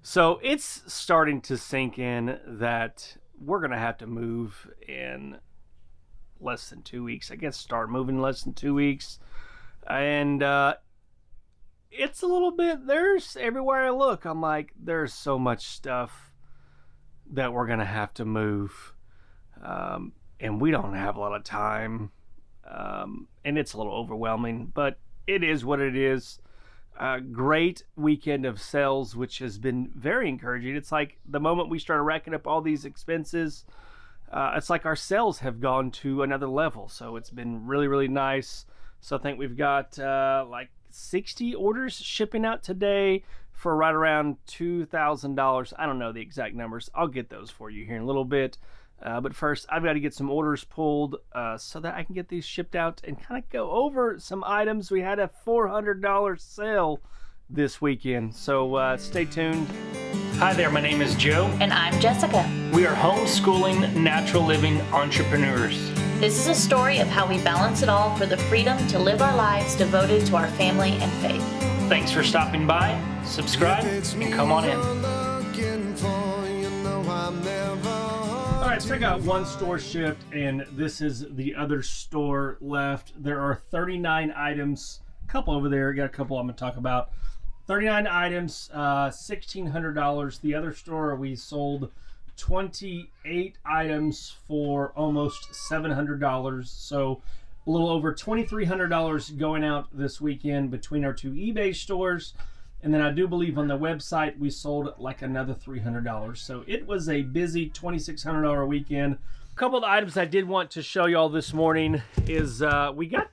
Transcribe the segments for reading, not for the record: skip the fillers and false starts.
So it's starting to sink in that we're going to have to move in less than 2 weeks. I guess start moving in less than 2 weeks. And it's a little bit, there's everywhere I look, I'm like, there's so much stuff that we're going to have to move. And we don't have a lot of time. And it's a little overwhelming, but it is what it is. Great weekend of sales, which has been very encouraging. It's like the moment we started racking up all these expenses, it's like our sales have gone to another level. So it's been really, really nice. So I think we've got like 60 orders shipping out today for right around $2,000. I don't know the exact numbers. I'll get those for you here in a little bit. But first, I've got to get some orders pulled so that I can get these shipped out and kind of go over some items. We had a $400 sale this weekend, so stay tuned. Hi there, my name is Joe. And I'm Jessica. We are homeschooling, natural living entrepreneurs. This is a story of how we balance it all for the freedom to live our lives devoted to our family and faith. Thanks for stopping by. Subscribe and come on in. All right, so I got one store shipped, and this is the other store left. There are 39 items, a couple over there. Got a couple I'm going to talk about. 39 items, $1,600. The other store, we sold 28 items for almost $700. So a little over $2,300 going out this weekend between our two eBay stores. And then I do believe on the website we sold like another $300. So it was a busy $2,600 weekend. A couple of the items I did want to show y'all this morning is we got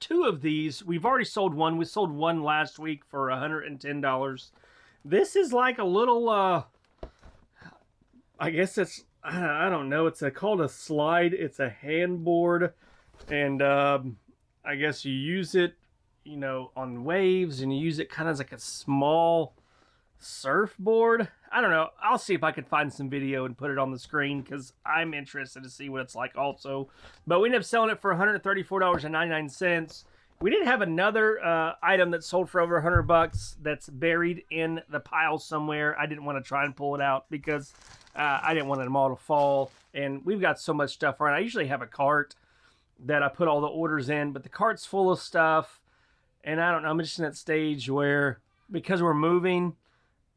two of these. We've already sold one. We sold one last week for $110. This is like a little, I guess it's, I don't know. It's called a slide. It's a handboard. And I guess you use it, you know, on waves, and you use it kind of as like a small surfboard. I don't know. I'll see if I can find some video and put it on the screen because I'm interested to see what it's like also. But we ended up selling it for $134.99. We did have another item that sold for over $100 that's buried in the pile somewhere. I didn't want to try and pull it out because I didn't want them all to fall. And we've got so much stuff around. I usually have a cart that I put all the orders in, but the cart's full of stuff. And I don't know, I'm just in that stage where, because we're moving,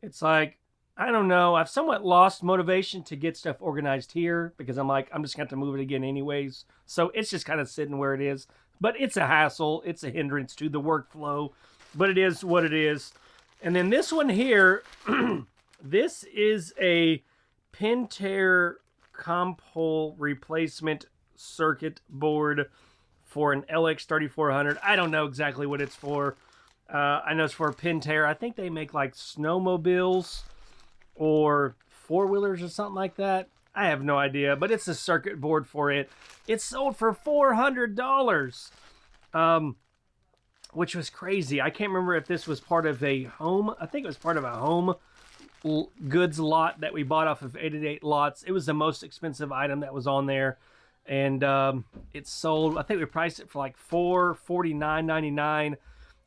it's like, I don't know, I've somewhat lost motivation to get stuff organized here because I'm like, I'm just going to have to move it again anyways. So it's just kind of sitting where it is. But it's a hassle. It's a hindrance to the workflow. But it is what it is. And then this one here, this is a Pentair comp hole replacement circuit board for an LX3400. I don't know exactly what it's for. I know it's for Pentair. I think they make like snowmobiles or four-wheelers or something like that. I have no idea, but it's a circuit board for it. It sold for $400, which was crazy. I can't remember if this was part of a home. I think it was part of a home goods lot that we bought off of 888 Lots. It was the most expensive item that was on there. And it sold, I think we priced it for like $449.99,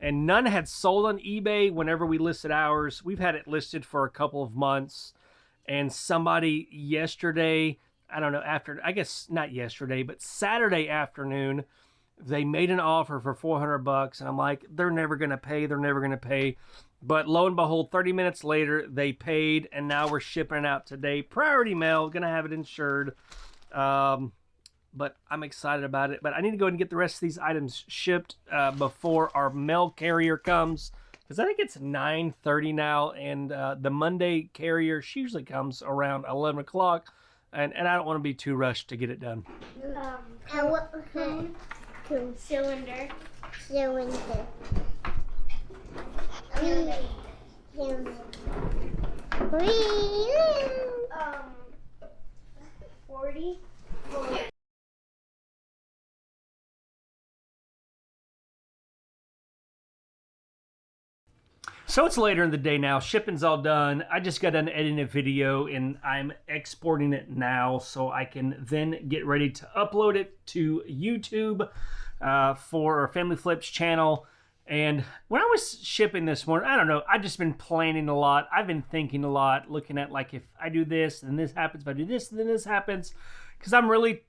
and none had sold on eBay whenever we listed ours. We've had it listed for a couple of months, and somebody yesterday, I don't know, I guess not yesterday, but Saturday afternoon, they made an offer for $400, and I'm like, they're never going to pay. But lo and behold, 30 minutes later, they paid, and now we're shipping it out today. Priority mail, going to have it insured. But I'm excited about it. But I need to go ahead and get the rest of these items shipped before our mail carrier comes. Because I think it's 9:30 now. And the Monday carrier, she usually comes around 11 o'clock. And I don't want to be too rushed to get it done. Cylinder. 40. So it's later in the day now. Shipping's all done. I just got done editing a video and I'm exporting it now so I can then get ready to upload it to YouTube for our Family Flips channel. And when I was shipping this morning, I don't know, I've just been planning a lot. I've been thinking a lot, looking at like, if I do this, then this happens. If I do this, then this happens. Because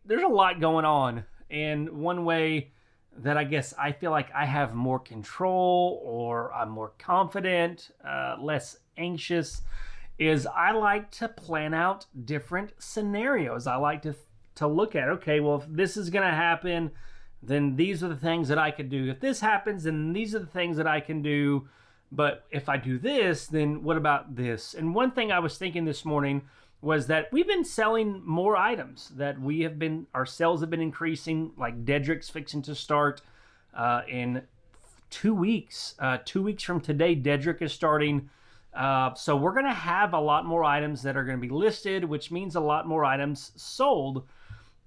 there's a lot going on. And one way that I guess I feel like I have more control, or I'm more confident, less anxious, is I like to plan out different scenarios. I like to look at, okay, well, if this is going to happen, then these are the things that I could do. If this happens, then these are the things that I can do. But if I do this, then what about this? And one thing I was thinking this morning was that we've been selling more items, that our sales have been increasing, like Dedrick's fixing to start in 2 weeks. 2 weeks from today, Dedrick is starting. So we're going to have a lot more items that are going to be listed, which means a lot more items sold.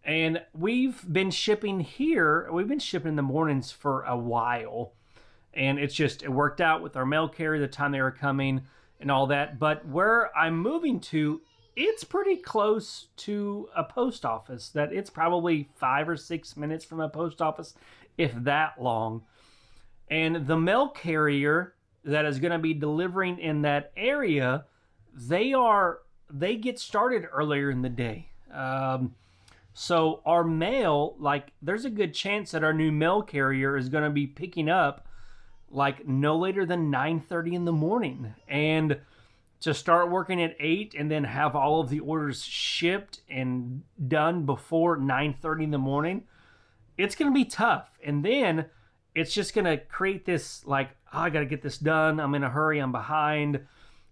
And we've been shipping here. We've been shipping in the mornings for a while. And it worked out with our mail carrier, the time they were coming and all that. But where I'm moving to, it's pretty close to a post office. That it's probably 5 or 6 minutes from a post office, if that long. And the mail carrier that is going to be delivering in that area, they get started earlier in the day. So our mail, like, there's a good chance that our new mail carrier is going to be picking up like no later than 9:30 in the morning, and to start working at 8 and then have all of the orders shipped and done before 9:30 in the morning, it's going to be tough. And then it's just going to create this like, oh, I got to get this done. I'm in a hurry. I'm behind.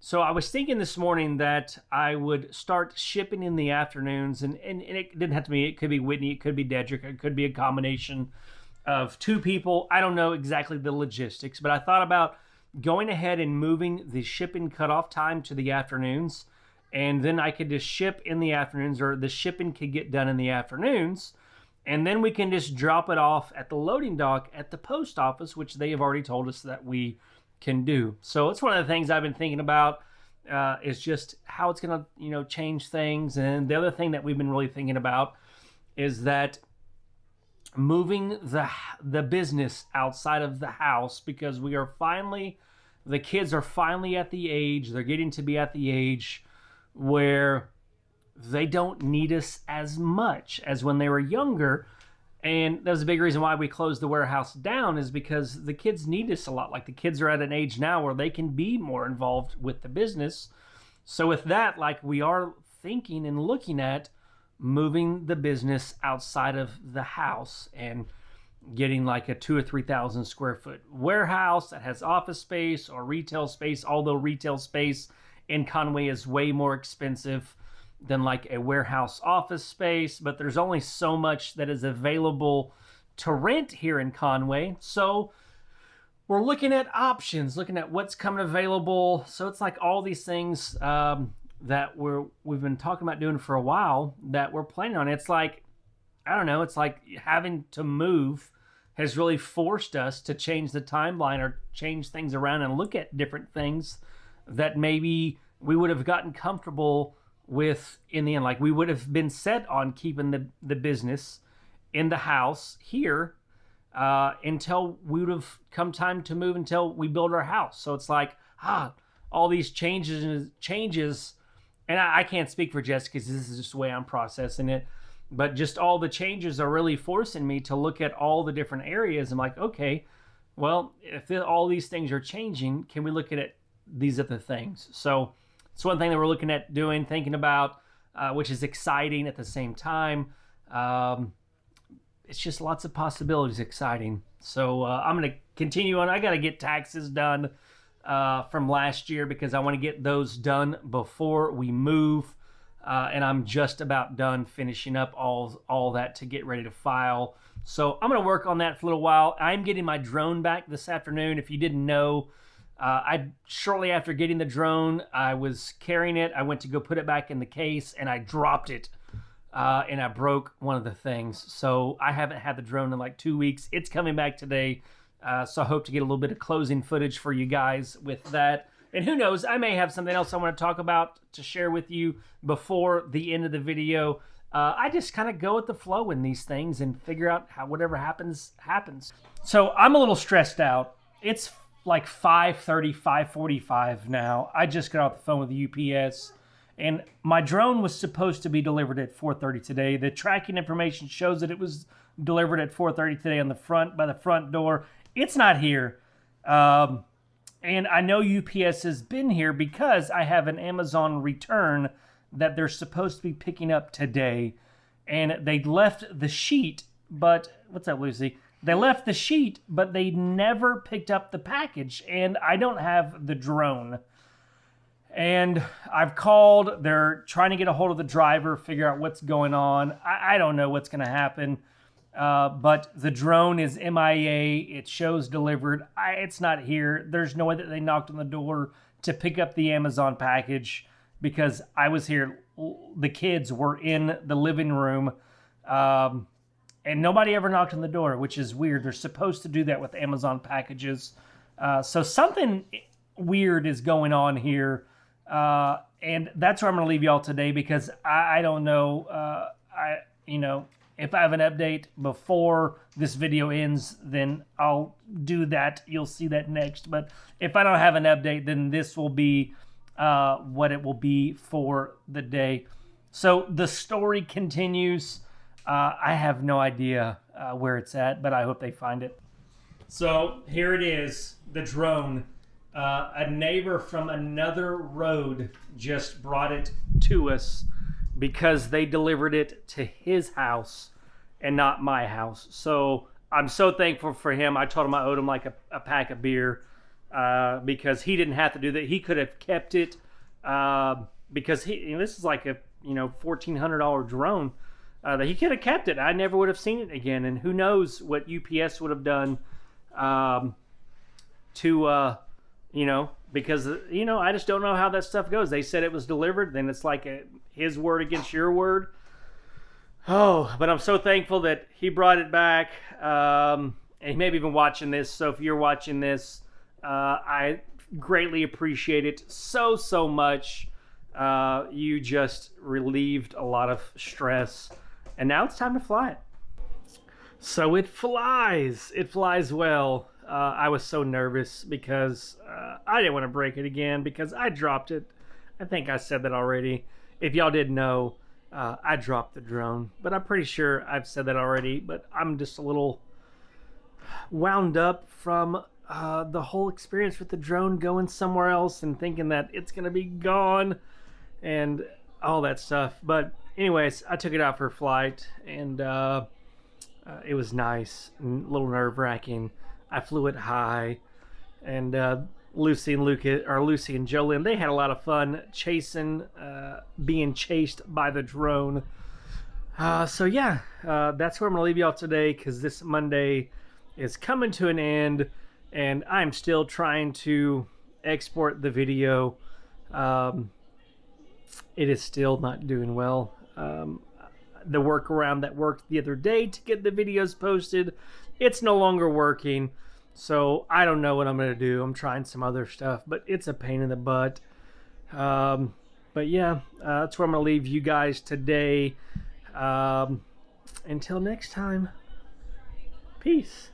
So I was thinking this morning that I would start shipping in the afternoons, and it didn't have to be, it could be Whitney, it could be Dedrick, it could be a combination of 2 people. I don't know exactly the logistics, but I thought about going ahead and moving the shipping cutoff time to the afternoons, and then I could just ship in the afternoons, or the shipping could get done in the afternoons, and then we can just drop it off at the loading dock at the post office, which they have already told us that we can do. So it's one of the things I've been thinking about, is just how it's going to, change things. And the other thing that we've been really thinking about is that moving the business outside of the house, because the kids are finally at the age, they're getting to be at the age where they don't need us as much as when they were younger. And that was a big reason why we closed the warehouse down, is because the kids need us a lot. Like, the kids are at an age now where they can be more involved with the business. So with that, like, we are thinking and looking at moving the business outside of the house and getting like a 2,000 or 3,000 square foot warehouse that has office space or retail space, although retail space in Conway is way more expensive than like a warehouse office space, but there's only so much that is available to rent here in Conway. So we're looking at options, looking at what's coming available. So it's like all these things that we've been talking about doing for a while that we're planning on. It's like, I don't know, it's like having to move has really forced us to change the timeline or change things around and look at different things that maybe we would have gotten comfortable with in the end. Like, we would have been set on keeping the business in the house here until we would have come time to move, until we build our house. So it's like, all these changes, and I can't speak for Jessica because this is just the way I'm processing it, but just all the changes are really forcing me to look at all the different areas. I'm like, okay, well, if all these things are changing, can we look at these other things? So it's one thing that we're looking at doing, thinking about, which is exciting at the same time. It's just lots of possibilities, exciting. So I'm going to continue on. I got to get taxes done from last year, because I want to get those done before we move. And I'm just about done finishing up all that to get ready to file. So I'm going to work on that for a little while. I'm getting my drone back this afternoon. If you didn't know, shortly after getting the drone, I was carrying it. I went to go put it back in the case, and I dropped it, and I broke one of the things. So I haven't had the drone in like 2 weeks. It's coming back today, so I hope to get a little bit of closing footage for you guys with that. And who knows, I may have something else I want to talk about to share with you before the end of the video. I just kind of go with the flow in these things and figure out how whatever happens, happens. So I'm a little stressed out. it's like 5:30, 5:45 now. I just got off the phone with the UPS, and my drone was supposed to be delivered at 4:30 today. The tracking information shows that it was delivered at 4:30 today on the front, by the front door. It's not here. And I know UPS has been here because I have an Amazon return that they're supposed to be picking up today. And they left the sheet, but what's that, Lucy? They left the sheet, but they never picked up the package. And I don't have the drone. And I've called. They're trying to get a hold of the driver, figure out what's going on. I don't know what's going to happen. But the drone is MIA. It shows delivered. It's not here. There's no way that they knocked on the door to pick up the Amazon package because I was here. The kids were in the living room, and nobody ever knocked on the door, which is weird. They're supposed to do that with Amazon packages. So something weird is going on here, and that's where I'm going to leave y'all today because I don't know. If I have an update before this video ends, then I'll do that. You'll see that next. But if I don't have an update, then this will be what it will be for the day. So the story continues. I have no idea where it's at, but I hope they find it. So here it is, the drone. A neighbor from another road just brought it to us because they delivered it to his house and not my house. So I'm so thankful for him. I told him I owed him like a pack of beer because he didn't have to do that. He could have kept it because this is like a $1,400 drone that he could have kept it. I never would have seen it again. And who knows what UPS would have done because I just don't know how that stuff goes. They said it was delivered, then it's like his word against your word. Oh, but I'm so thankful that he brought it back. And he may be even watching this. So if you're watching this, I greatly appreciate it so much. You just relieved a lot of stress. And now it's time to fly it. So it flies. It flies well. I was so nervous because I didn't want to break it again because I dropped it. I think I said that already. If y'all didn't know, I dropped the drone. But I'm pretty sure I've said that already. But I'm just a little wound up from the whole experience with the drone going somewhere else and thinking that it's going to be gone and all that stuff. But anyways, I took it out for a flight and it was nice and a little nerve-wracking. I flew it high, and Lucy and Jolyn, they had a lot of fun being chased by the drone. So yeah, that's where I'm gonna leave y'all today because this Monday is coming to an end, and I'm still trying to export the video. It is still not doing well. The workaround that worked the other day to get the videos posted, it's no longer working. So I don't know what I'm going to do. I'm trying some other stuff, but it's a pain in the butt. But yeah, that's where I'm going to leave you guys today. Until next time, peace.